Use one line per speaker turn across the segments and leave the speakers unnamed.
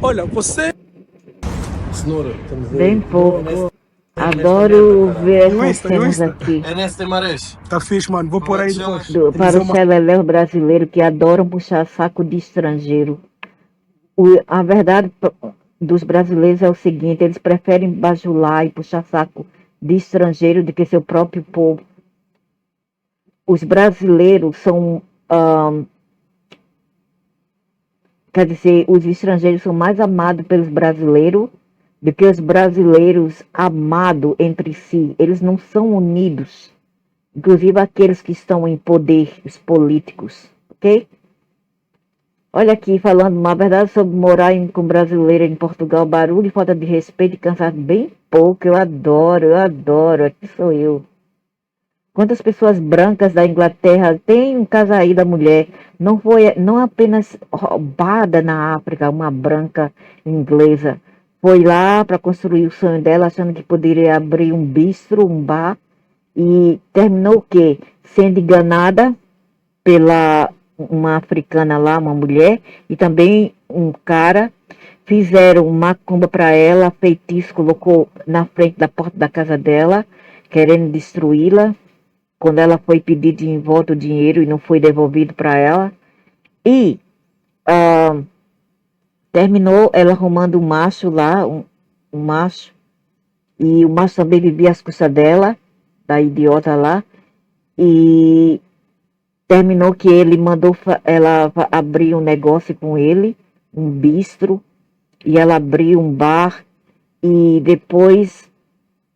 Olha, você.
Cenoura, estamos aí.
Bem pouco.
Nesta
Adoro
merda,
ver
E o
essas
Insta, e o
cenas
Insta?
aqui.
é nesta tem marés.
Tá fixe, mano. Vou pôr aí depois. Tem que
Para
dizer
os
uma.
xeleléus brasileiros que adoram puxar saco de estrangeiro. A verdade dos brasileiros é o seguinte, eles preferem bajular e puxar saco de estrangeiro do que seu próprio povo. Os brasileiros são, quer dizer, os estrangeiros são mais amados pelos brasileiros do que os brasileiros amados entre si. Eles não são unidos, inclusive aqueles que estão em poder, os políticos, ok? Olha aqui, falando uma verdade sobre morar com brasileiro em Portugal, barulho, falta de respeito e cansaço, bem pouco, eu adoro, aqui sou eu. Quantas pessoas brancas da Inglaterra têm um caso aí da mulher, não apenas roubada na África, uma branca inglesa, foi lá para construir o sonho dela, achando que poderia abrir um bistro, um bar, e terminou o quê? Sendo enganada pela uma africana lá, uma mulher, e também um cara, fizeram uma macumba para ela, feitiço, colocou na frente da porta da casa dela, querendo destruí-la, quando ela foi pedir de volta o dinheiro e não foi devolvido para ela, e terminou ela arrumando um macho lá, um macho, e o macho também vivia às custas dela, da idiota lá, e terminou que ele mandou ela abrir um negócio com ele, um bistro, e ela abriu um bar, e depois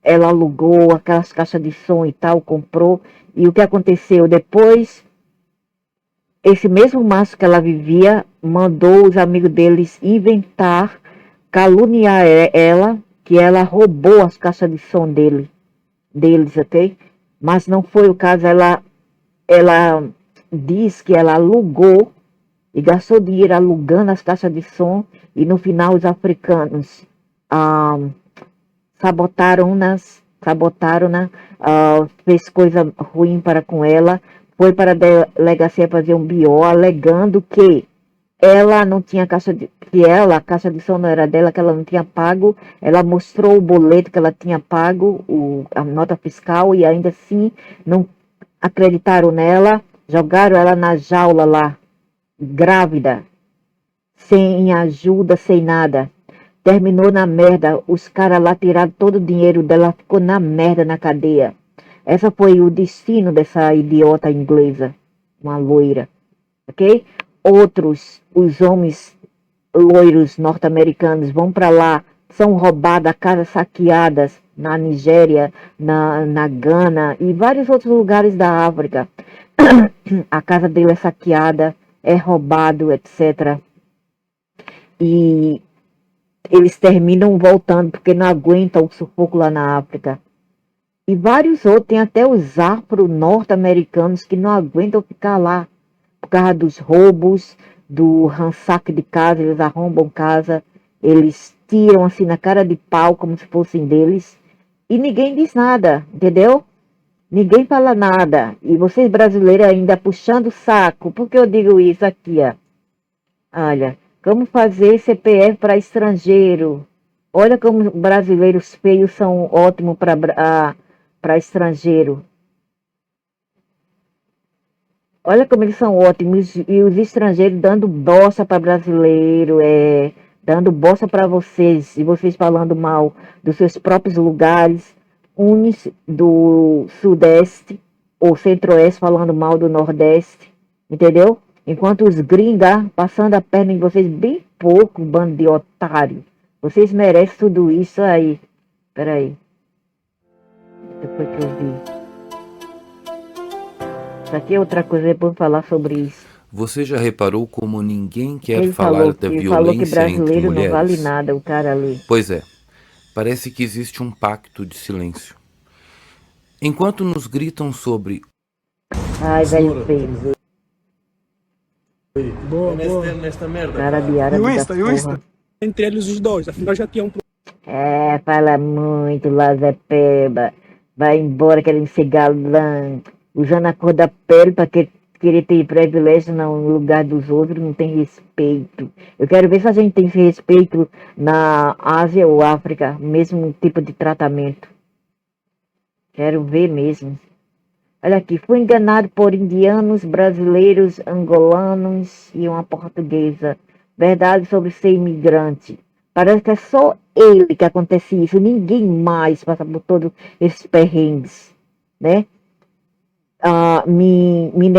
ela alugou aquelas caixas de som e tal, comprou, e o que aconteceu depois, esse mesmo macho que ela vivia, mandou os amigos deles inventar, caluniar ela, que ela roubou as caixas de som deles, ok? Mas não foi o caso, ela diz que ela alugou e gastou dinheiro alugando as caixas de som e no final os africanos sabotaram-na, fez coisa ruim para com ela, foi para a delegacia fazer um BO alegando que ela não tinha a caixa de som não era dela, que ela não tinha pago, ela mostrou o boleto que ela tinha pago, a nota fiscal, e ainda assim não acreditaram nela, jogaram ela na jaula lá, grávida, sem ajuda, sem nada. Terminou na merda, os caras lá tiraram todo o dinheiro dela, ficou na merda na cadeia. Essa foi o destino dessa idiota inglesa, uma loira, ok? Outros, os homens loiros norte-americanos vão para lá, são roubadas, casas saqueadas na Nigéria, na Gana e vários outros lugares da África. A casa dele é saqueada, é roubado, etc. E eles terminam voltando porque não aguentam o sufoco lá na África. E vários outros, tem até os afro-norte-americanos que não aguentam ficar lá por causa dos roubos, do ransaque de casa, eles arrombam casa, eles tiram assim na cara de pau como se fossem deles e ninguém diz nada, entendeu? Ninguém fala nada. E vocês brasileiros ainda puxando o saco. Por que eu digo isso aqui, ó? Olha, como fazer CPF para estrangeiro? Olha como brasileiros feios são ótimos para estrangeiro. Olha como eles são ótimos. E os estrangeiros dando bosta para brasileiro, dando bosta para vocês. E vocês falando mal dos seus próprios lugares. Uns do Sudeste ou Centro-Oeste falando mal do Nordeste. Entendeu? Enquanto os gringos passando a perna em vocês bem pouco, bando de otário. Vocês merecem tudo isso aí. Peraí. Depois que eu vi. Isso aqui é outra coisa, depois falar sobre isso.
Você já reparou como ninguém quer
Ele
falar da
falou que
violência entre
brasileiro não vale
mulheres?
nada, o cara ali.
Pois é, parece que existe um pacto de silêncio. Enquanto nos gritam sobre
Ai, velho
Cenoura,
feio.
estamos aí.
Boa,
É
boa.
nesta merda.
Cara de
E o
árabe da
Insta, e o Insta?
porra.
Entre eles os dois, afinal já tinha um.
Fala muito, Lazepeba. Vai embora querendo ser galã. Usando a cor da pele para querer ter privilégio no lugar dos outros, não tem respeito. Eu quero ver se a gente tem esse respeito na Ásia ou África, mesmo tipo de tratamento. Quero ver mesmo. Olha aqui, fui enganado por indianos, brasileiros, angolanos e uma portuguesa. Verdade sobre ser imigrante. Parece que é só ele que acontece isso, ninguém mais passa por todos esses perrengues, né? Me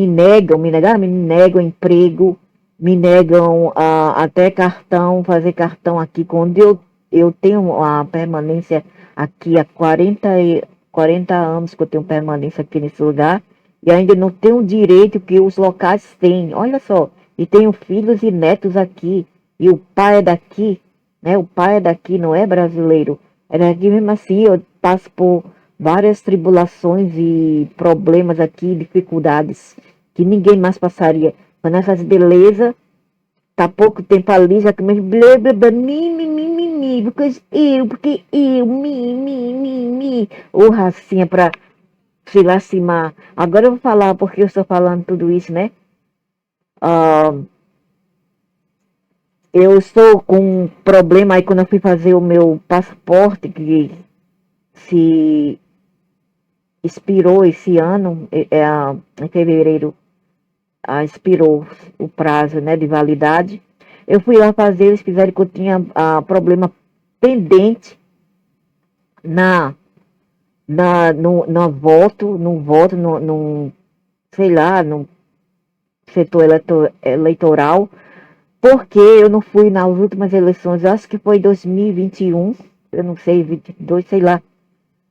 negam emprego, me negam até cartão, fazer cartão aqui. Quando eu tenho a permanência aqui há 40 anos que eu tenho permanência aqui nesse lugar, e ainda não tenho o direito que os locais têm. Olha só, e tenho filhos e netos aqui, e o pai é daqui, né? O pai é daqui, não é brasileiro. É daqui mesmo assim, eu passo por várias tribulações e problemas aqui, dificuldades, que ninguém mais passaria. Mas nessas belezas, tá pouco tempo ali, já começa blá, blá, blá, mi, porque eu, mi. Ô, racinha pra se lastimar. Agora eu vou falar porque eu estou falando tudo isso, né? Eu estou com um problema aí quando eu fui fazer o meu passaporte, que se expirou esse ano, em fevereiro, expirou o prazo, né, de validade. Eu fui lá fazer, eles fizeram que eu tinha problema pendente no sei lá, no setor eleitoral, porque eu não fui nas últimas eleições, acho que foi 2021, eu não sei, 22, sei lá.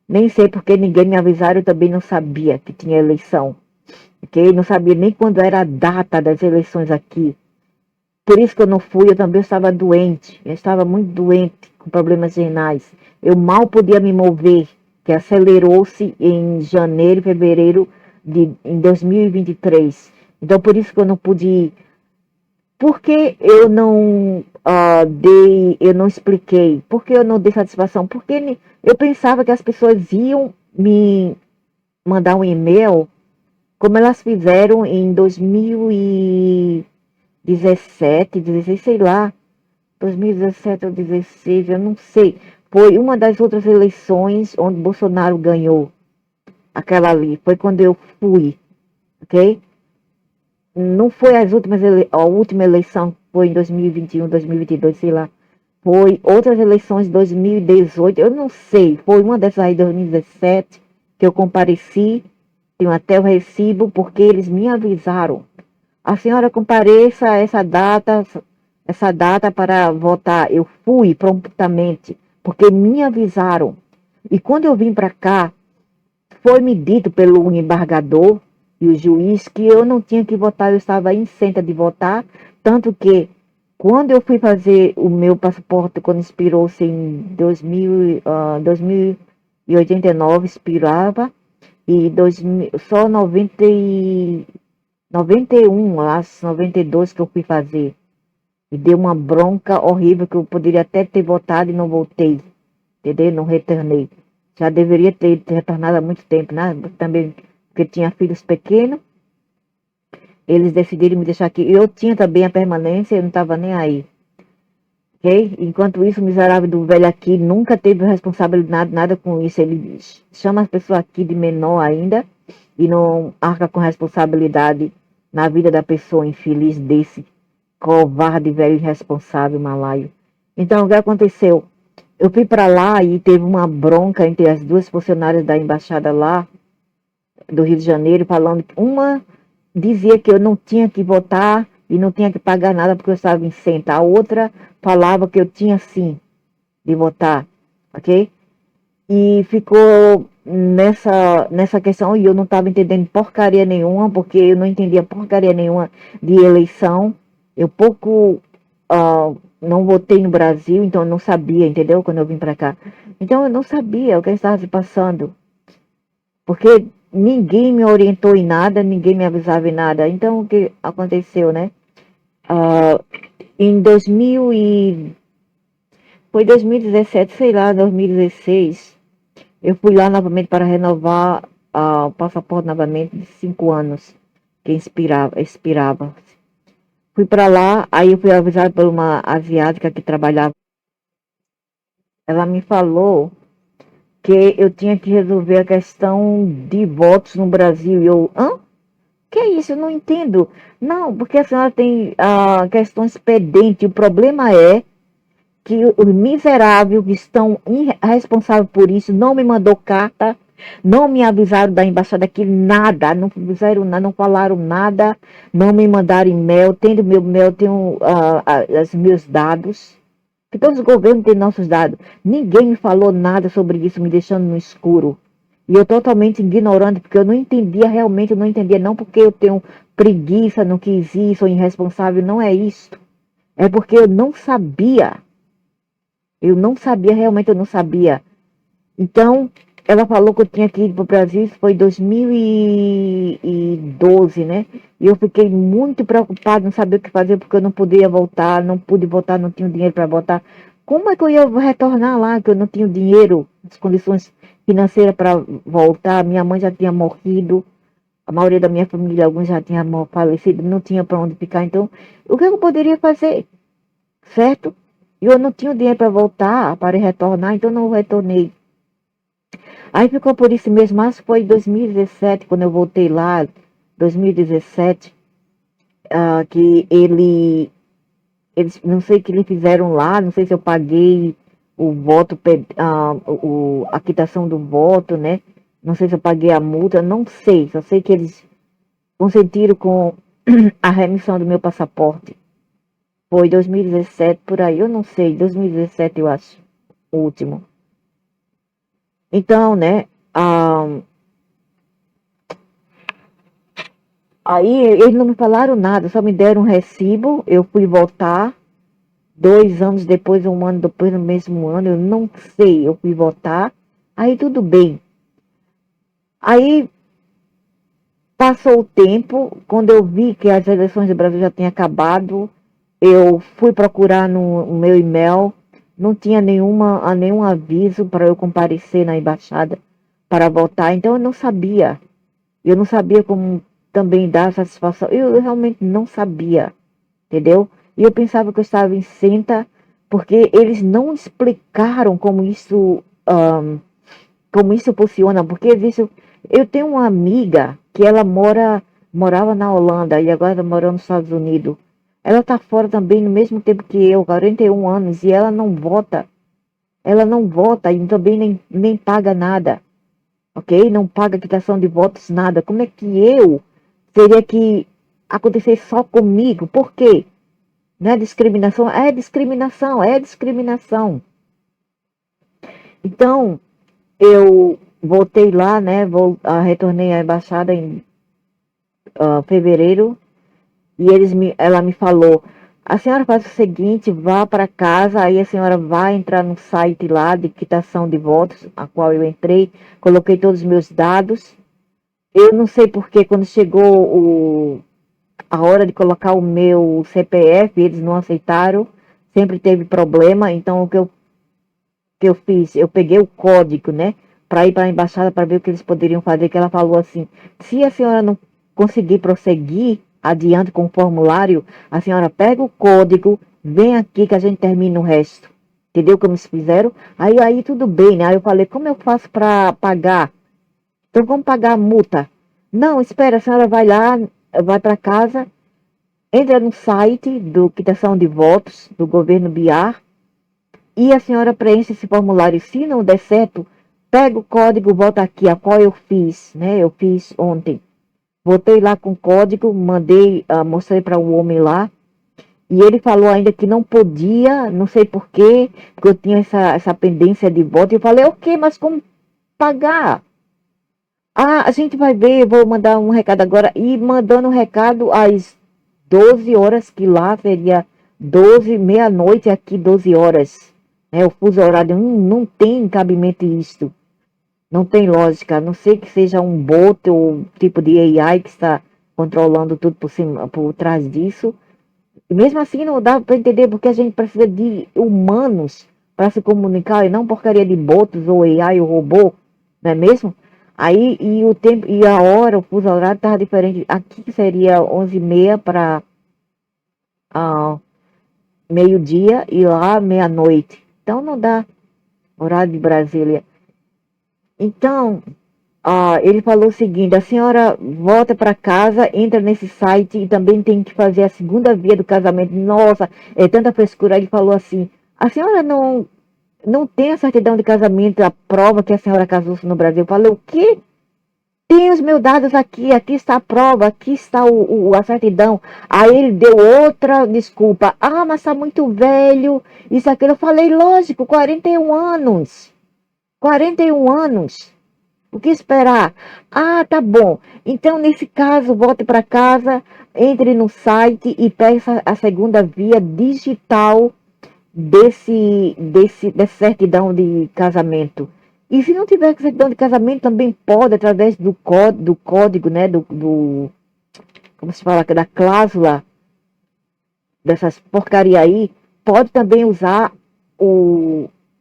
Nem sei porque ninguém me avisaram, eu também não sabia que tinha eleição. Ok? Não sabia nem quando era a data das eleições aqui. Por isso que eu não fui, eu também estava doente. Eu estava muito doente, com problemas renais. Eu mal podia me mover, que acelerou-se em janeiro, fevereiro em 2023. Então, por isso que eu não pude ir. Por que eu não eu não expliquei? Por que eu não dei satisfação? Porque eu pensava que as pessoas iam me mandar um e-mail, como elas fizeram em 2017, 16, sei lá, 2017 ou 16, eu não sei. Foi uma das outras eleições onde Bolsonaro ganhou, aquela ali. Foi quando eu fui, ok? Não foi a última eleição, foi em 2021, 2022, sei lá. Foi outras eleições de 2018, eu não sei. Foi uma dessas aí, 2017, que eu compareci. Tenho até o recibo, porque eles me avisaram. A senhora compareça a essa data para votar. Eu fui prontamente, porque me avisaram. E quando eu vim para cá, foi me dito pelo embargador e o juiz que eu não tinha que votar, eu estava isenta de votar, tanto que quando eu fui fazer o meu passaporte, quando expirou-se em 2089, expirava, e só 91, acho, 92 que eu fui fazer. E deu uma bronca horrível que eu poderia até ter votado e não voltei, entendeu? Não retornei. Já deveria ter retornado há muito tempo, né? Também porque tinha filhos pequenos. Eles decidiram me deixar aqui. Eu tinha também a permanência, eu não estava nem aí. Ok? Enquanto isso, o miserável do velho aqui nunca teve responsabilidade, nada com isso. Ele chama as pessoas aqui de menor ainda e não arca com responsabilidade na vida da pessoa infeliz desse covarde, velho, irresponsável, malaio. Então, o que aconteceu? Eu fui para lá e teve uma bronca entre as duas funcionárias da embaixada lá, do Rio de Janeiro, falando que uma dizia que eu não tinha que votar e não tinha que pagar nada porque eu estava isenta. A outra falava que eu tinha sim de votar, ok? E ficou nessa questão e eu não estava entendendo porcaria nenhuma, porque eu não entendia porcaria nenhuma de eleição. Eu não votei no Brasil, então eu não sabia, entendeu? Quando eu vim para cá. Então eu não sabia o que estava se passando. Porque ninguém me orientou em nada, ninguém me avisava em nada. Então o que aconteceu, né? Em foi 2017, sei lá, 2016, eu fui lá novamente para renovar o passaporte novamente de 5 anos. que expirava. Fui para lá, aí eu fui avisada por uma asiática que trabalhava. Ela me falou que eu tinha que resolver a questão de votos no Brasil. E eu, hã? Que é isso? Eu não entendo. Não, porque a senhora tem questões pendentes. O problema é que os miseráveis que estão responsáveis por isso não me mandou carta, não me avisaram da embaixada aqui, nada, não fizeram nada, não falaram nada, não me mandaram e-mail, tendo meu e-mail, tenho os meus dados, que todos os governos têm nossos dados. Ninguém me falou nada sobre isso, me deixando no escuro. E eu totalmente ignorante, porque eu não entendia, realmente eu não entendia, não porque eu tenho preguiça, não quis isso, ou irresponsável, não é isso. É porque eu não sabia. Eu não sabia, realmente eu não sabia. Então, ela falou que eu tinha que ir para o Brasil, isso foi em 2012, né? E eu fiquei muito preocupada, não sabia o que fazer, porque eu não podia voltar, não pude voltar, não tinha dinheiro para voltar. Como é que eu ia retornar lá, que eu não tinha dinheiro, as condições financeiras para voltar? Minha mãe já tinha morrido, a maioria da minha família, alguns já tinham falecido, não tinha para onde ficar. Então, o que eu poderia fazer? Certo? E eu não tinha dinheiro para voltar, para retornar, então não retornei. Aí ficou por isso mesmo, mas foi em 2017, quando eu voltei lá, 2017, que eles, não sei o que eles fizeram lá, não sei se eu paguei o voto, a quitação do voto, né? Não sei se eu paguei a multa, não sei, só sei que eles consentiram com a remissão do meu passaporte. Foi 2017, por aí, eu não sei, 2017 eu acho, o último. Então, né, aí eles não me falaram nada, só me deram um recibo, eu fui voltar, 2 anos depois, 1 ano depois, no mesmo ano, eu não sei, eu fui votar, aí tudo bem. Aí passou o tempo, quando eu vi que as eleições do Brasil já tinham acabado, eu fui procurar no meu e-mail, não tinha nenhum aviso para eu comparecer na embaixada para votar, então eu não sabia como também dar satisfação, eu realmente não sabia, entendeu? E eu pensava que eu estava em senta, porque eles não explicaram como isso funciona, porque existe, eu tenho uma amiga que ela morava na Holanda e agora está morando nos Estados Unidos. Ela está fora também no mesmo tempo que eu, 41 anos, e ela não vota. Ela não vota e também nem paga nada, ok? Não paga quitação de votos, nada. Como é que eu teria que acontecer só comigo? Por quê? Não é discriminação? É discriminação, é discriminação. Então, eu voltei lá, né? Retornei à embaixada em fevereiro e ela me falou: a senhora faz o seguinte, vá para casa, aí a senhora vai entrar no site lá de quitação de votos, a qual eu entrei, coloquei todos os meus dados. Eu não sei porque quando chegou a hora de colocar o meu CPF, eles não aceitaram, sempre teve problema, então o que eu fiz? Eu peguei o código, né, para ir para a embaixada para ver o que eles poderiam fazer, que ela falou assim: se a senhora não conseguir prosseguir adiante com o formulário, a senhora pega o código, vem aqui que a gente termina o resto. Entendeu como eles fizeram? Aí tudo bem, né? Aí eu falei: como eu faço para pagar? Então vamos pagar a multa. Não, espera, a senhora vai lá, vai para casa, entra no site do quitação de votos do governo BIAR e a senhora preenche esse formulário. Se não der certo, pega o código, volta aqui, a qual eu fiz, né? Eu fiz ontem. Voltei lá com o código, mandei, mostrei para um homem lá. E ele falou ainda que não podia, não sei porquê, porque eu tinha essa pendência de voto. E eu falei: ok, mas como pagar? A gente vai ver, eu vou mandar um recado agora. E mandando um recado às 12 horas, que lá seria 12, meia-noite, aqui 12 horas. O fuso horário não tem cabimento isto. Não tem lógica, a não ser que seja um bot ou tipo de AI que está controlando tudo por trás disso. E mesmo assim não dá para entender porque a gente precisa de humanos para se comunicar e não porcaria de bots ou AI ou robô, não é mesmo? Aí, e o tempo, e a hora, o fuso horário estava diferente. Aqui seria 11h30 para meio-dia e lá meia-noite. Então não dá horário de Brasília. Então, ele falou o seguinte: a senhora volta para casa, entra nesse site e também tem que fazer a segunda via do casamento. Nossa, é tanta frescura. Ele falou assim: a senhora não tem a certidão de casamento, a prova que a senhora casou-se no Brasil. Eu falei: o quê? Tem os meus dados aqui, aqui está a prova, aqui está a certidão. Aí ele deu outra desculpa. Ah, mas está muito velho, isso, aquilo. Eu falei: lógico, 41 anos. 41 anos. O que esperar? Ah, tá bom. Então, nesse caso, volte para casa, entre no site e peça a segunda via digital dessa certidão de casamento. E se não tiver certidão de casamento, também pode, através do código, né, como se fala, da cláusula dessas porcaria aí, pode também usar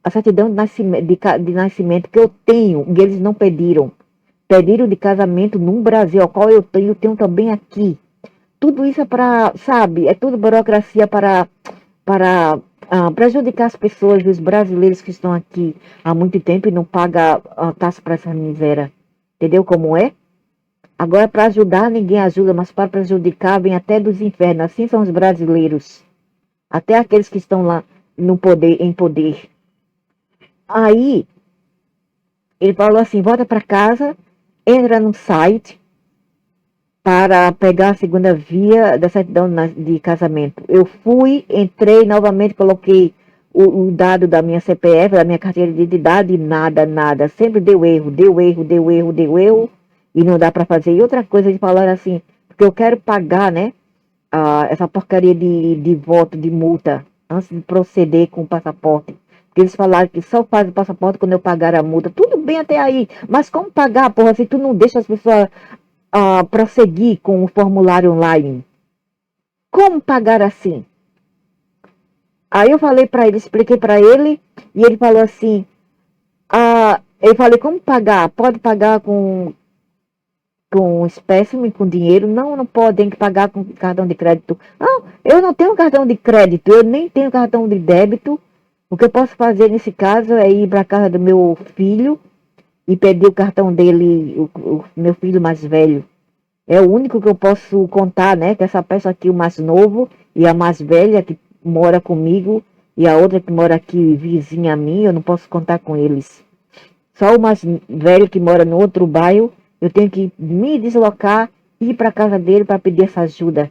a certidão de nascimento que eu tenho, e eles não pediram. Pediram de casamento no Brasil, ao qual eu tenho também aqui. Tudo isso é para, sabe, é tudo burocracia para prejudicar as pessoas, os brasileiros que estão aqui há muito tempo e não pagam taxa para essa miséria. Entendeu como é? Agora, para ajudar, ninguém ajuda, mas para prejudicar, vem até dos infernos. Assim são os brasileiros. Até aqueles que estão lá no poder, em poder. Aí, ele falou assim: volta para casa, entra no site para pegar a segunda via da certidão de casamento. Eu fui, entrei novamente, coloquei o dado da minha CPF, da minha carteira de identidade, e nada. Sempre deu erro, e não dá para fazer. E outra coisa, eles falaram assim, porque eu quero pagar, né, essa porcaria de voto, de multa, antes de proceder com o passaporte. Porque eles falaram que só faz o passaporte quando eu pagar a multa. Tudo bem até aí, mas como pagar, porra, se tu não deixa as pessoas prosseguir com o formulário online? Como pagar assim? Aí eu falei para ele, expliquei para ele, e ele falou assim, eu falei: como pagar? Pode pagar com espécime, com dinheiro? Não pode, tem que pagar com cartão de crédito. Não, eu não tenho cartão de crédito, eu nem tenho cartão de débito. O que eu posso fazer nesse caso é ir para a casa do meu filho e pedir o cartão dele, o meu filho mais velho. É o único que eu posso contar, né? Que essa peça aqui, o mais novo, e a mais velha que mora comigo, e a outra que mora aqui vizinha a mim, eu não posso contar com eles. Só o mais velho que mora no outro bairro, eu tenho que me deslocar, ir para a casa dele para pedir essa ajuda.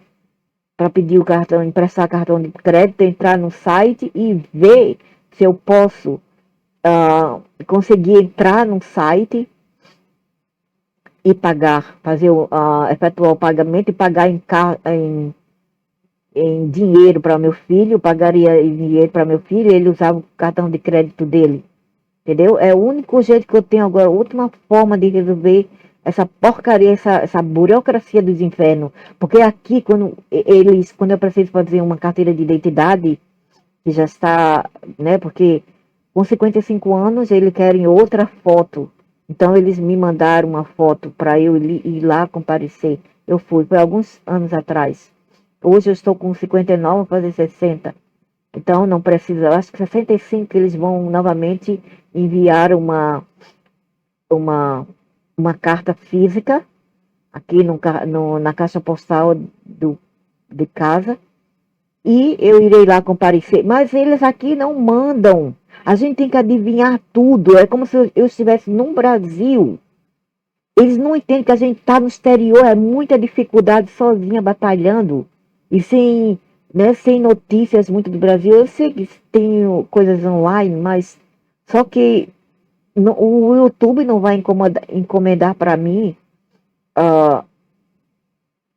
Para pedir o cartão, emprestar cartão de crédito, entrar no site e ver se eu posso conseguir entrar no site e pagar, efetuar o pagamento e pagar em dinheiro para meu filho. Pagaria em dinheiro para meu filho e ele usava o cartão de crédito dele. Entendeu? É o único jeito que eu tenho agora, a última forma de resolver essa porcaria, essa burocracia dos infernos. Porque aqui, quando eu preciso fazer uma carteira de identidade, que já está, né, porque com 55 anos eles querem outra foto. Então eles me mandaram uma foto para eu ir lá comparecer. Eu fui, foi alguns anos atrás. Hoje eu estou com 59, vou fazer 60. Então não precisa, eu acho que 65 eles vão novamente enviar uma carta física aqui na caixa postal de casa. E eu irei lá comparecer. Mas eles aqui não mandam. A gente tem que adivinhar tudo. É como se eu estivesse no Brasil. Eles não entendem que a gente está no exterior. É muita dificuldade sozinha, batalhando. E sem notícias muito do Brasil. Eu sei que tem coisas online, mas só que o YouTube não vai encomendar para mim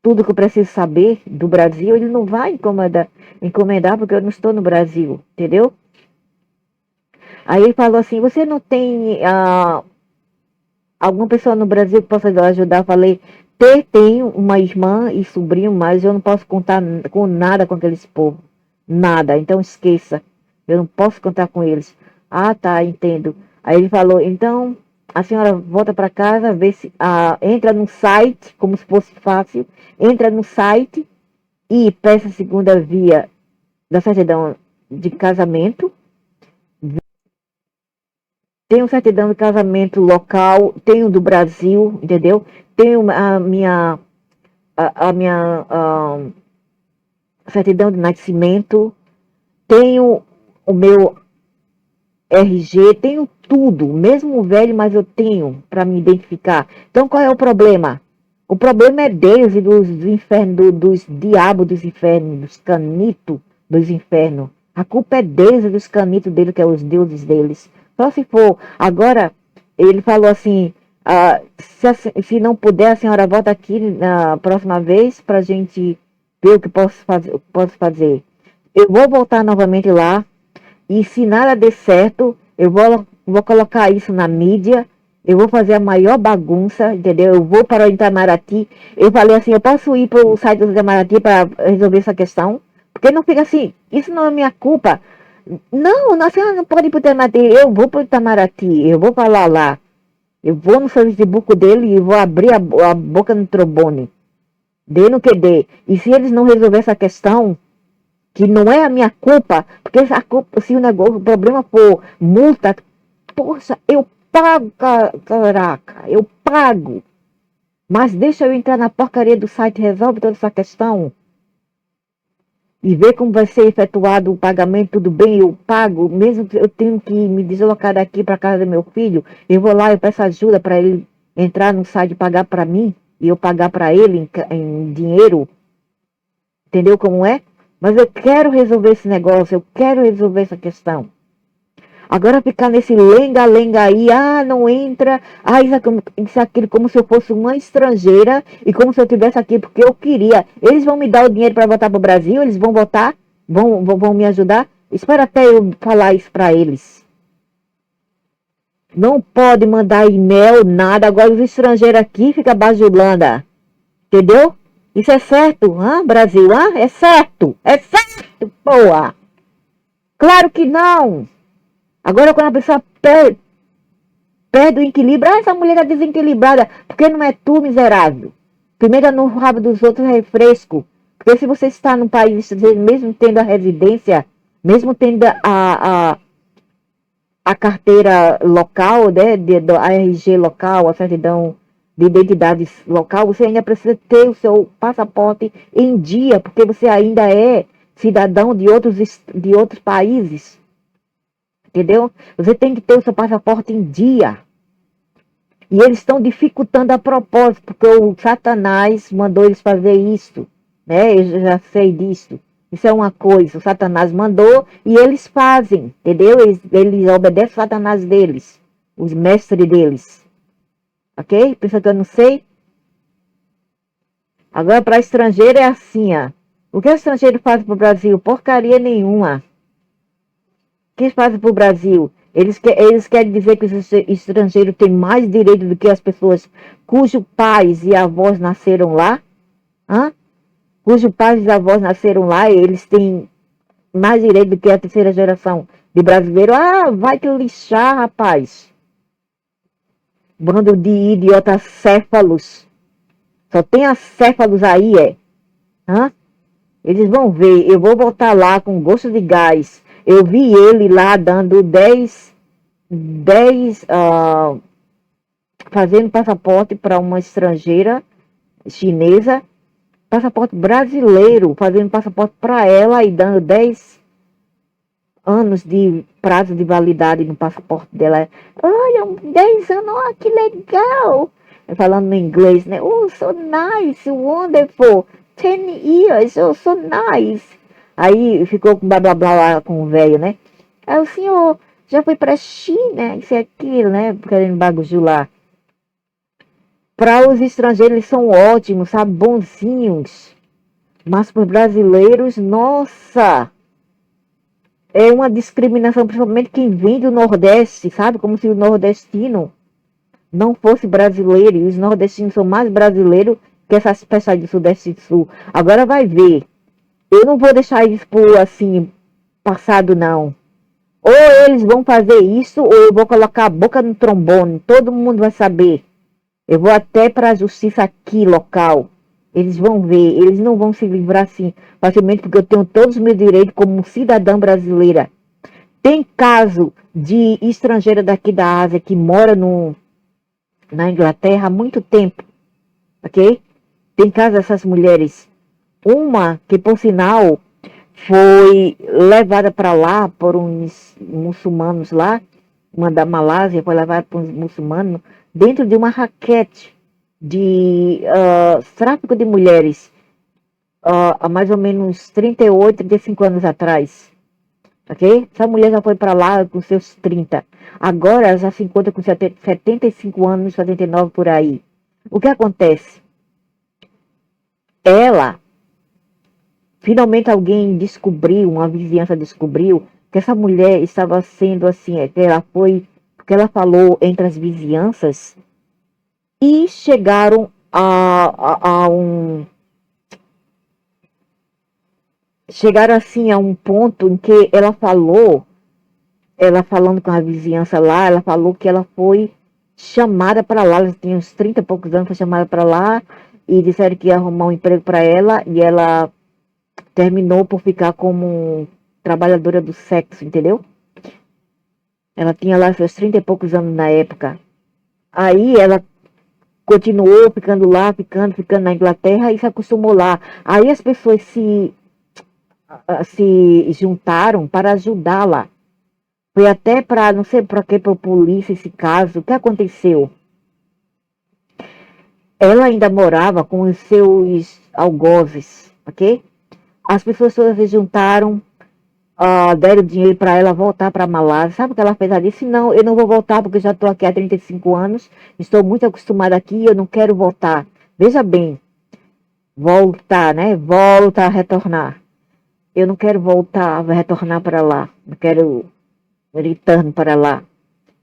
tudo que eu preciso saber do Brasil. Ele não vai encomendar porque eu não estou no Brasil, entendeu? Aí ele falou assim: você não tem alguma pessoa no Brasil que possa ajudar? Eu falei: tenho uma irmã e sobrinho, mas eu não posso contar com nada com aqueles povos. Nada, então esqueça. Eu não posso contar com eles. Ah, tá, entendo. Aí ele falou: então, a senhora volta para casa, vê se entra no site, como se fosse fácil, entra no site e peça a segunda via da certidão de casamento. Tem um certidão de casamento local, tem o do Brasil, entendeu? Tem a minha certidão de nascimento, tenho o meu RG, tenho tudo, mesmo velho, mas eu tenho para me identificar. Então qual é o problema? O problema é Deus e dos infernos, dos diabos dos infernos, dos canitos dos infernos. A culpa é Deus e dos canitos dele, que é os deuses deles. Só se for. Agora, ele falou assim, se não puder, a senhora volta aqui na próxima vez para a gente ver o que posso fazer. Eu vou voltar novamente lá e se nada der certo, eu vou colocar isso na mídia, eu vou fazer a maior bagunça, entendeu? Eu vou para o Itamaraty. Eu falei assim, eu posso ir para o site do Itamaraty para resolver essa questão? Porque não fica assim, isso não é minha culpa. Não, a senhora não pode ir para o Itamaraty, eu vou para o Itamaraty, eu vou falar lá. Eu vou no Facebook dele e vou abrir a boca no trombone. Dê no que dê. E se eles não resolverem essa questão, que não é a minha culpa, porque se o problema for multa, poxa, eu pago, caraca, eu pago. Mas deixa eu entrar na porcaria do site, resolve toda essa questão. E ver como vai ser efetuado o pagamento, tudo bem, eu pago, mesmo que eu tenho que me deslocar daqui para casa do meu filho, eu vou lá, eu peço ajuda para ele entrar no site e pagar para mim, e eu pagar para ele em dinheiro, entendeu como é? Mas eu quero resolver esse negócio, eu quero resolver essa questão. Agora ficar nesse lenga-lenga aí, não entra, isso aquilo, como se eu fosse uma estrangeira e como se eu estivesse aqui porque eu queria. Eles vão me dar o dinheiro para voltar para o Brasil, eles vão votar, vão me ajudar. Espera até eu falar isso para eles. Não pode mandar e-mail, nada. Agora os estrangeiros aqui ficam bajulando, entendeu? Isso é certo, Brasil, É certo, boa. Claro que não. Agora quando a pessoa perde o equilíbrio, essa mulher é desequilibrada, porque não é tu, miserável. Primeiro no rabo dos outros é refresco. Porque se você está num país, mesmo tendo a residência, mesmo tendo a carteira local, né, a RG local, a certidão de identidade local, você ainda precisa ter o seu passaporte em dia, porque você ainda é cidadão de outros países. Entendeu? Você tem que ter o seu passaporte em dia. E eles estão dificultando a propósito, porque o Satanás mandou eles fazer isso. Né? Eu já sei disso. Isso é uma coisa. O Satanás mandou e eles fazem. Entendeu? Eles obedecem o Satanás deles. Os mestres deles. Ok? Pensa que eu não sei? Agora, para estrangeiro é assim, O que o estrangeiro faz para o Brasil? Porcaria nenhuma. O que eles fazem para o Brasil? Eles querem dizer que os estrangeiros têm mais direito do que as pessoas cujos pais e avós nasceram lá? Cujos pais e avós nasceram lá, eles têm mais direito do que a terceira geração de brasileiro? Vai te lixar, rapaz. Bando de idiotas céfalos. Só tem acéfalos aí, Eles vão ver, eu vou voltar lá com gosto de gás. Eu vi ele lá dando 10 fazendo passaporte para uma estrangeira chinesa, passaporte brasileiro, fazendo passaporte para ela e dando 10 anos de prazo de validade no passaporte dela. Olha, 10 anos, que legal! Falando em inglês, né? Oh, so nice, wonderful, 10 years, oh, so nice. Aí ficou com blá blá blá lá com o velho, né? Aí o senhor já foi pra China, isso e aquilo, né? Querendo bagujular. Para os estrangeiros eles são ótimos, sabe? Bonzinhos. Mas para os brasileiros, nossa! É uma discriminação, principalmente quem vem do Nordeste, sabe? Como se o nordestino não fosse brasileiro. E os nordestinos são mais brasileiros que essas pessoas do Sudeste e do Sul. Agora vai ver. Eu não vou deixar isso por assim, passado não. Ou eles vão fazer isso, ou eu vou colocar a boca no trombone. Todo mundo vai saber. Eu vou até para a justiça aqui, local. Eles vão ver. Eles não vão se livrar assim facilmente, porque eu tenho todos os meus direitos como cidadã brasileira. Tem caso de estrangeira daqui da Ásia que mora na Inglaterra há muito tempo. Ok? Tem caso dessas mulheres. Uma que, por sinal, foi levada para lá por uns muçulmanos lá, uma da Malásia, foi levada por uns muçulmanos, dentro de uma raquete de tráfico de mulheres, há mais ou menos 38, 35 anos atrás. Ok? Essa mulher já foi para lá com seus 30. Agora ela já se encontra com 75 anos, 79 por aí. O que acontece? Ela, finalmente alguém descobriu, uma vizinhança descobriu, que essa mulher estava sendo assim, que ela foi, porque ela falou entre as vizinhanças, e chegaram chegaram assim a um ponto em que ela falou, ela falando com a vizinhança lá, ela falou que ela foi chamada para lá, ela tinha uns 30 e poucos anos, foi chamada para lá, e disseram que ia arrumar um emprego para ela, e ela terminou por ficar como trabalhadora do sexo, entendeu? Ela tinha lá seus 30 e poucos anos na época. Aí ela continuou ficando lá, ficando na Inglaterra e se acostumou lá. Aí as pessoas se juntaram para ajudá-la. Foi até para, não sei para que, para a polícia esse caso. O que aconteceu? Ela ainda morava com os seus algozes, ok? As pessoas todas se juntaram, deram dinheiro para ela voltar para a Malásia. Sabe o que ela fez? Ela disse, não, eu não vou voltar porque eu já estou aqui há 35 anos, estou muito acostumada aqui, eu não quero voltar. Veja bem, voltar, né? Volta a retornar. Eu não quero voltar, retornar para lá. Não quero retorno para lá.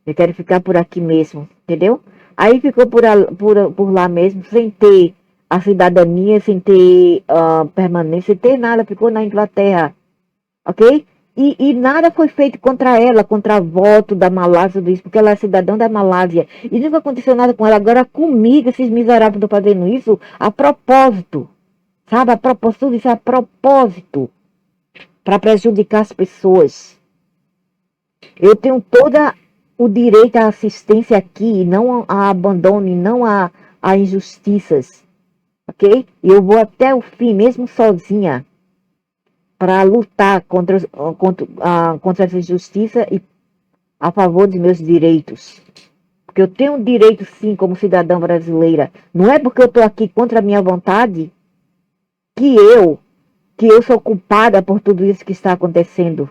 Eu quero ficar por aqui mesmo, entendeu? Aí ficou por lá mesmo, sem ter a cidadania, sem ter permanência, sem ter nada. Ficou na Inglaterra, ok? E nada foi feito contra ela, contra voto da Malásia, porque ela é cidadã da Malásia. E nunca aconteceu nada com ela. Agora comigo, esses miseráveis estão fazendo isso a propósito. Sabe? A propósito, tudo isso é a propósito. Para prejudicar as pessoas. Eu tenho todo o direito à assistência aqui, não a abandono, não a injustiças, ok? E eu vou até o fim, mesmo sozinha, para lutar contra essa injustiça e a favor dos meus direitos. Porque eu tenho direito, sim, como cidadã brasileira. Não é porque eu estou aqui contra a minha vontade que eu sou culpada por tudo isso que está acontecendo.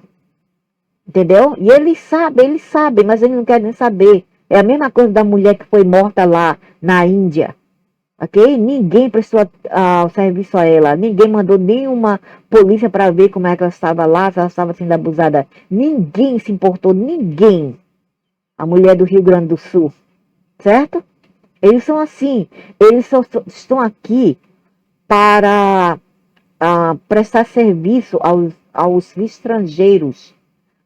Entendeu? E eles sabem, mas eles não querem nem saber. É a mesma coisa da mulher que foi morta lá na Índia. Ok? Ninguém prestou serviço a ela. Ninguém mandou nenhuma polícia para ver como é que ela estava lá, se ela estava sendo abusada. Ninguém se importou, ninguém. A mulher do Rio Grande do Sul. Certo? Eles são assim. Eles só estão aqui para prestar serviço aos estrangeiros,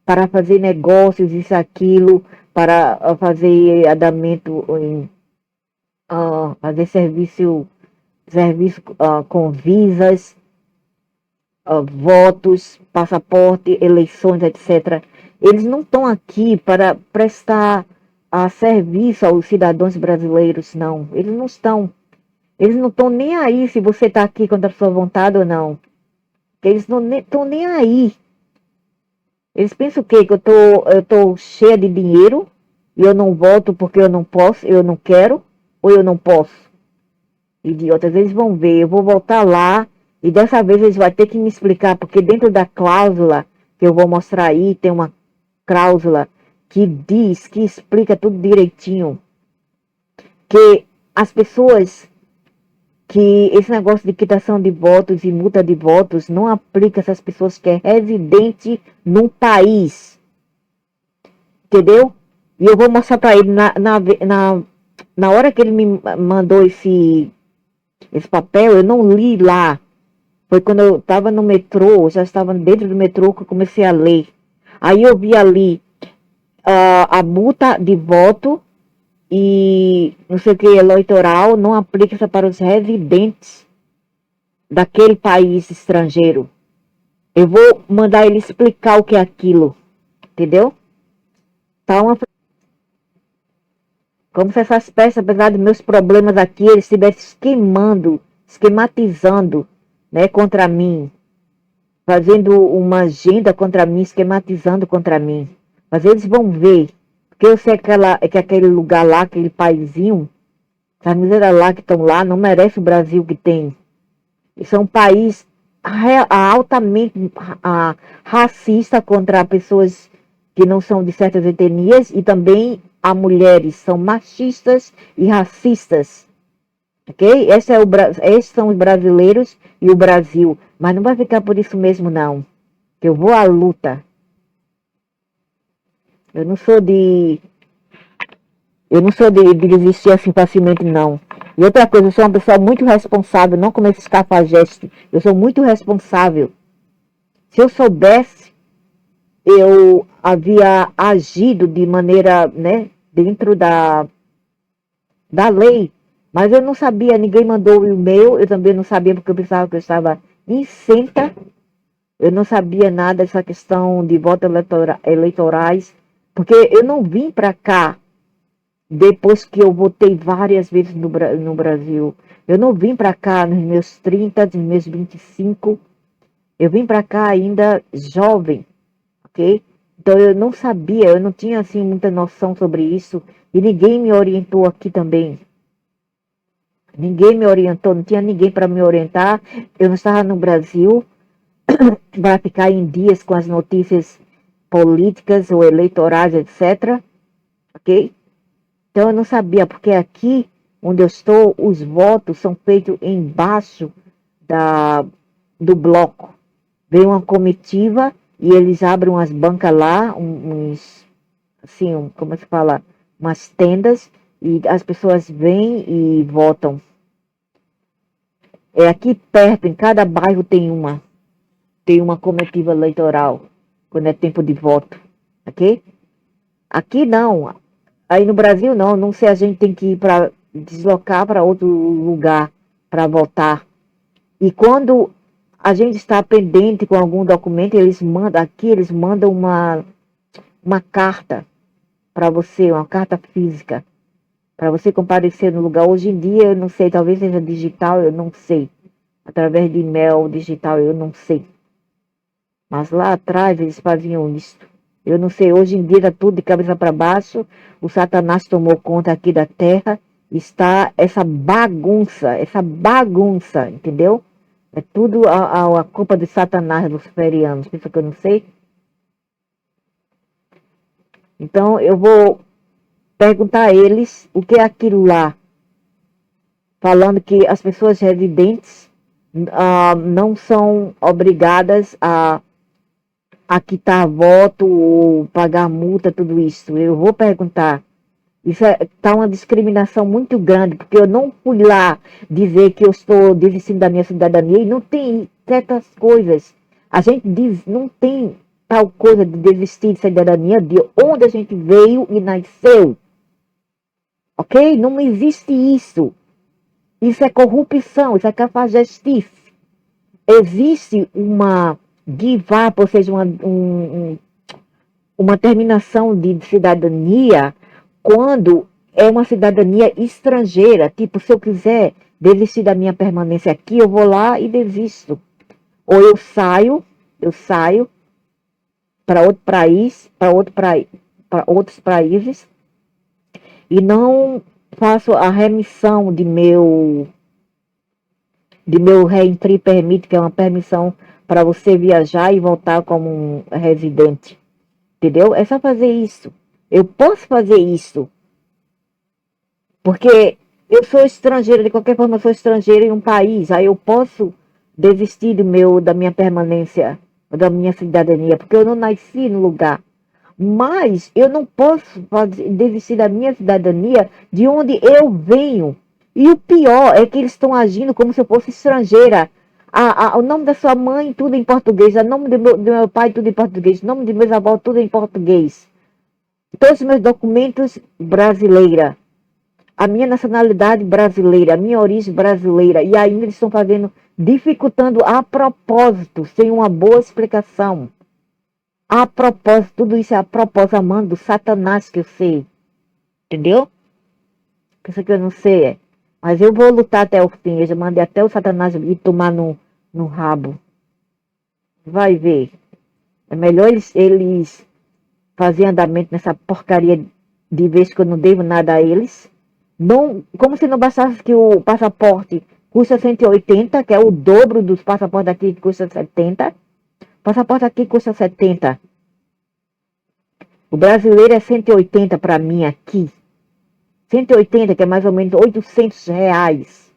para fazer negócios, isso, aquilo, para fazer andamento, fazer serviço com visas, votos, passaporte, eleições, etc. Eles não estão aqui para prestar serviço aos cidadãos brasileiros, não. Eles não estão. Eles não estão nem aí se você está aqui contra a sua vontade ou não. Eles não estão nem aí. Eles pensam o quê? Que eu tô cheia de dinheiro e eu não volto porque eu não posso, eu não quero, ou eu não posso? Idiotas, eles vão ver, eu vou voltar lá e dessa vez eles vão ter que me explicar, porque dentro da cláusula que eu vou mostrar aí, tem uma cláusula que diz, que explica tudo direitinho, que as pessoas, que esse negócio de quitação de votos e multa de votos não aplica a essas pessoas que é residente num país. Entendeu? E eu vou mostrar para ele na hora que ele me mandou esse papel, eu não li lá. Foi quando eu estava no metrô, eu já estava dentro do metrô que eu comecei a ler. Aí eu vi ali a multa de voto e não sei o que, eleitoral, não aplica-se para os residentes daquele país estrangeiro. Eu vou mandar ele explicar o que é aquilo, entendeu? Tá uma... Como se essas peças, apesar dos meus problemas aqui, eles estivessem esquematizando, né, contra mim, fazendo uma agenda contra mim, esquematizando contra mim. Mas eles vão ver, porque eu sei que aquele lugar lá, aquele paizinho, as mulheres lá que estão lá, não merece o Brasil que tem. Isso é um país altamente racista contra pessoas que não são de certas etnias e também a mulheres. São machistas e racistas. Ok? Esses são os brasileiros e o Brasil. Mas não vai ficar por isso mesmo, não. Que eu vou à luta. Eu não sou de desistir assim facilmente, não. E outra coisa, eu sou uma pessoa muito responsável, não como esses cafajestes. Eu sou muito responsável. Se eu soubesse, eu havia agido de maneira, né, dentro da lei. Mas eu não sabia, ninguém mandou o e-mail, eu também não sabia porque eu pensava que eu estava isenta. Eu não sabia nada dessa questão de votos eleitorais, porque eu não vim para cá depois que eu votei várias vezes no Brasil. Eu não vim para cá nos meus 30, nos meus 25. Eu vim para cá ainda jovem, ok? Então eu não sabia, eu não tinha assim muita noção sobre isso. E ninguém me orientou aqui também. Ninguém me orientou, não tinha ninguém para me orientar. Eu não estava no Brasil para ficar em dias com as notícias políticas ou eleitorais, etc. Ok? Então eu não sabia, porque aqui onde eu estou, os votos são feitos embaixo do bloco. Vem uma comitiva e eles abrem umas bancas lá, como se fala, umas tendas, e as pessoas vêm e votam. É aqui perto, em cada bairro tem uma comitiva eleitoral, quando é tempo de voto, ok? Aqui não. Aí no Brasil não sei, a gente tem que ir para deslocar para outro lugar para votar. E quando a gente está pendente com algum documento, eles mandam uma carta para você, uma carta física, para você comparecer no lugar. Hoje em dia, eu não sei, talvez seja digital, eu não sei. Através de e-mail digital, eu não sei. Mas lá atrás eles faziam isso. Eu não sei, hoje em dia está tudo de cabeça para baixo, o Satanás tomou conta aqui da terra, está essa bagunça, entendeu? É tudo a culpa de Satanás, dos ferianos, pensa que eu não sei? Então eu vou perguntar a eles o que é aquilo lá, falando que as pessoas residentes não são obrigadas a quitar voto ou pagar multa, tudo isso. Eu vou perguntar. Isso tá uma discriminação muito grande, porque eu não fui lá dizer que eu estou desistindo da minha cidadania e não tem certas coisas. A gente diz, não tem tal coisa de desistir de cidadania de onde a gente veio e nasceu. Ok? Não existe isso. Isso é corrupção, isso é cafajestice. Existe uma give up, ou seja, uma terminação de cidadania quando é uma cidadania estrangeira. Tipo, se eu quiser desistir da minha permanência aqui, eu vou lá e desisto. Ou eu saio para outro país, para outros países e não faço a remissão de meu reentry permit, que é uma permissão para você viajar e voltar como um residente. Entendeu? É só fazer isso. Eu posso fazer isso. Porque eu sou estrangeira, de qualquer forma eu sou estrangeira em um país. Aí eu posso desistir da minha permanência, da minha cidadania, porque eu não nasci no lugar. Mas eu não posso desistir da minha cidadania de onde eu venho. E o pior é que eles estão agindo como se eu fosse estrangeira. O nome da sua mãe, tudo em português. O nome do meu pai, tudo em português. O nome de meus avós, tudo em português. Todos os meus documentos, brasileira. A minha nacionalidade brasileira, a minha origem brasileira. E ainda eles estão fazendo, dificultando a propósito, sem uma boa explicação. A propósito, tudo isso é a propósito, a mão do Satanás que eu sei. Entendeu? Pensa que eu não sei, é. Mas eu vou lutar até o fim. Eu já mandei até o Satanás ir tomar no rabo. Vai ver. É melhor eles fazerem andamento nessa porcaria de vez que eu não devo nada a eles. Não, como se não bastasse que o passaporte custa 180, que é o dobro dos passaportes aqui que custa 70. O passaporte aqui custa 70. O brasileiro é 180 para mim aqui. 180, que é mais ou menos R$800.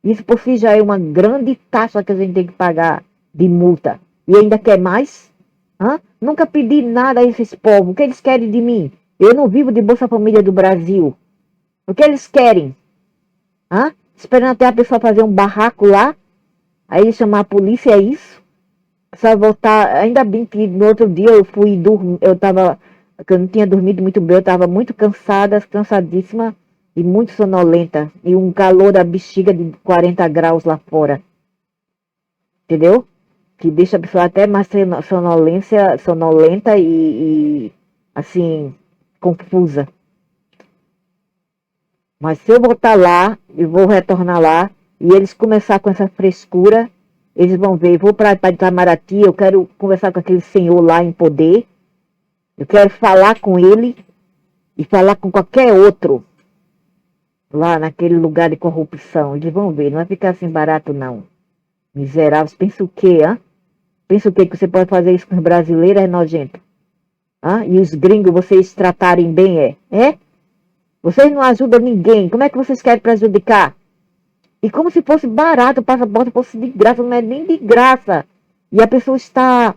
Isso por si já é uma grande taxa que a gente tem que pagar de multa. E ainda quer mais? Hã? Nunca pedi nada a esses povos. O que eles querem de mim? Eu não vivo de Bolsa Família do Brasil. O que eles querem? Hã? Esperando até a pessoa fazer um barraco lá. Aí chamar a polícia, é isso? Só voltar. Ainda bem que no outro dia eu fui dormir. Eu não tinha dormido muito bem. Eu estava muito cansada, cansadíssima e muito sonolenta. E um calor da bexiga de 40 graus lá fora. Entendeu? Que deixa a pessoa até mais sonolenta e assim, confusa. Mas se eu voltar lá, eu vou retornar lá, e eles começar com essa frescura, eles vão ver, eu vou para Itamaraty, eu quero conversar com aquele senhor lá em poder, eu quero falar com ele, e falar com qualquer outro, lá naquele lugar de corrupção, eles vão ver, não vai ficar assim barato não. Miseráveis, pensa o quê, hã? Pensa o quê? Que você pode fazer isso com os brasileiros, é nojento. Hã? E os gringos, vocês tratarem bem, é? Vocês não ajudam ninguém. Como é que vocês querem prejudicar? E como se fosse barato, o passaporte fosse de graça. Não é nem de graça. E a pessoa está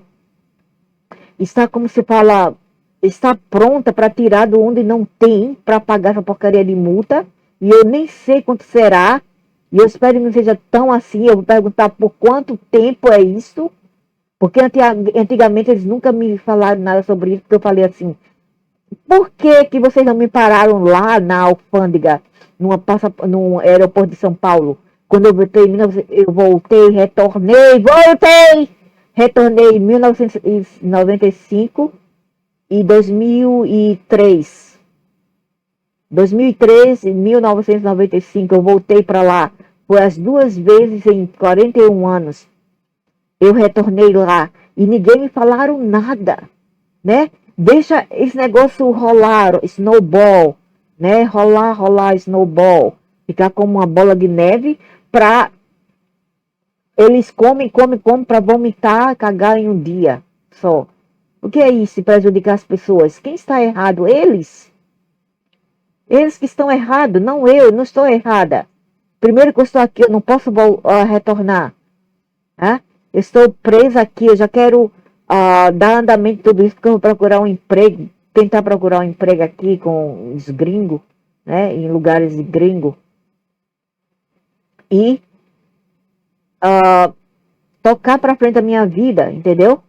como se fala, está pronta para tirar do onde não tem, para pagar essa porcaria de multa. E eu nem sei quanto será. E eu espero que não seja tão assim. Eu vou perguntar por quanto tempo é isso. Porque antigamente eles nunca me falaram nada sobre isso. Porque eu falei assim... Por que vocês não me pararam lá na alfândega, no aeroporto de São Paulo? Quando eu voltei, retornei em 1995 e 2003. 2003 e 1995 eu voltei para lá. Foi as 2 vezes em 41 anos. Eu retornei lá e ninguém me falaram nada, né? Deixa esse negócio rolar, snowball, né? Rolar, snowball. Ficar como uma bola de neve para eles comem para vomitar, cagar em um dia só. O que é isso? Prejudicar as pessoas? Quem está errado? Eles. Eles que estão errados, não eu não estou errada. Primeiro que eu estou aqui, eu não posso retornar. Né? Eu estou presa aqui, eu já quero... dar andamento tudo isso, porque eu vou procurar um emprego, tentar procurar um emprego aqui com os gringos, né, em lugares de gringo, e tocar para frente a minha vida, entendeu?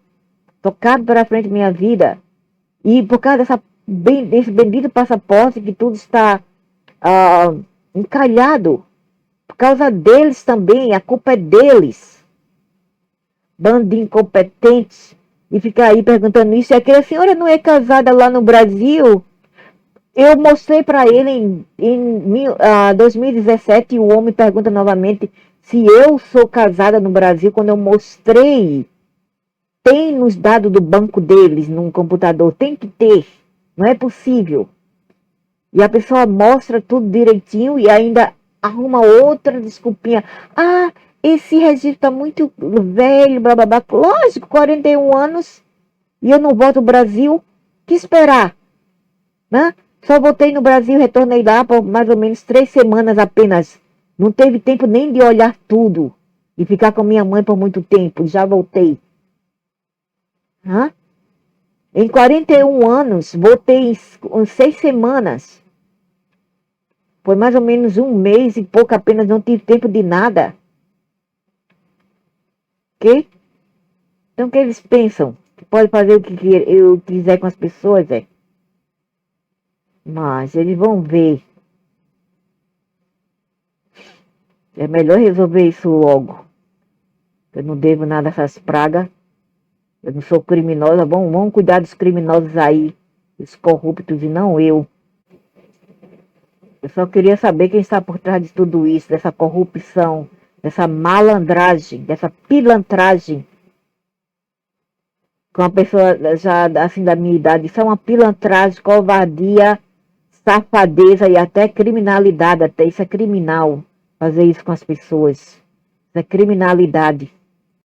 Tocar para frente a minha vida, e por causa desse bendito passaporte que tudo está encalhado, por causa deles também, a culpa é deles, bando de incompetentes. E ficar aí perguntando isso e aquilo. A senhora não é casada lá no Brasil? Eu mostrei para ele em 2017 e o homem pergunta novamente se eu sou casada no Brasil. Quando eu mostrei, tem nos dados do banco deles, num computador. Tem que ter. Não é possível. E a pessoa mostra tudo direitinho e ainda arruma outra desculpinha. Esse registro está muito velho, blá, blá, blá. Lógico, 41 anos e eu não volto ao Brasil. Que esperar? Né? Só voltei no Brasil, retornei lá por mais ou menos 3 semanas apenas. Não teve tempo nem de olhar tudo e ficar com minha mãe por muito tempo. Já voltei. Em 41 anos, voltei em 6 semanas. Foi mais ou menos 1 mês e pouco apenas, não tive tempo de nada. quê? Então o que eles pensam? Que pode fazer o que eu quiser com as pessoas, é? Mas eles vão ver. É melhor resolver isso logo. Eu não devo nada a essas pragas. Eu não sou criminosa. Vamos cuidar dos criminosos aí, os corruptos, e não eu. Eu só queria saber quem está por trás de tudo isso, dessa corrupção, dessa malandragem, dessa pilantragem. Com uma pessoa já assim da minha idade, isso é uma pilantragem, covardia, safadeza e até criminalidade. Até isso é criminal, fazer isso com as pessoas. Isso é criminalidade.